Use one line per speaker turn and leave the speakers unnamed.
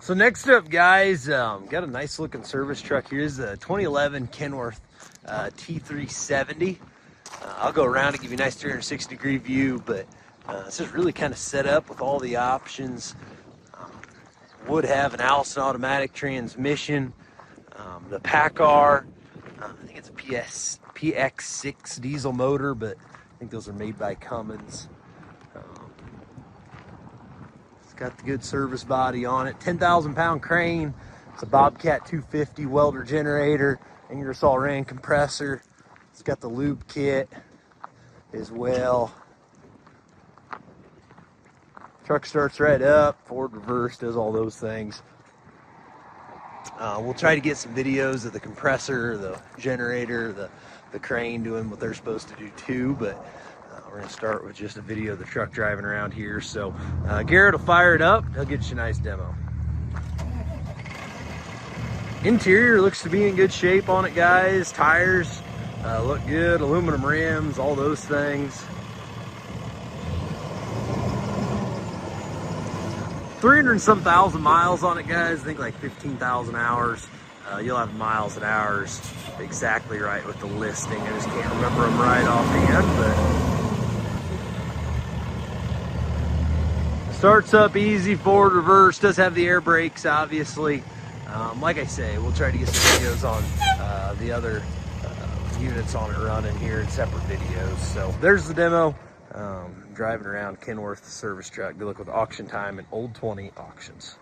So next up, guys, got a nice looking service truck. Here's the 2011 Kenworth T370. I'll go around and give you a nice 360-degree view, but this is really kind of set up with all the options. Would have an Allison Automatic transmission, the Paccar, I think it's a PX-6 diesel motor, but I think those are made by Cummins. It's got the good service body on it, 10,000-pound crane. It's a Bobcat 250 welder generator, Ingersoll Rand compressor. It's got the lube kit as well. Truck starts right up, forward, reverse, does all those things. We'll try to get some videos of the compressor, the generator, the crane doing what they're supposed to do too, but we're going to start with just a video of the truck driving around here. So Garrett will fire it up. He'll get you a nice demo. Interior looks to be in good shape on it, guys. Tires look good, aluminum rims, all those things. 300 and some thousand miles on it, guys. I think like 15,000 hours. You'll have miles and hours exactly right with the listing. I just can't remember them right offhand, but starts up easy, forward, reverse. Does have the air brakes, obviously. Like I say, we'll try to get some videos on the other units on it running here in separate videos. So there's the demo. Driving around Kenworth service truck. Good luck with auction time and Old 20 auctions.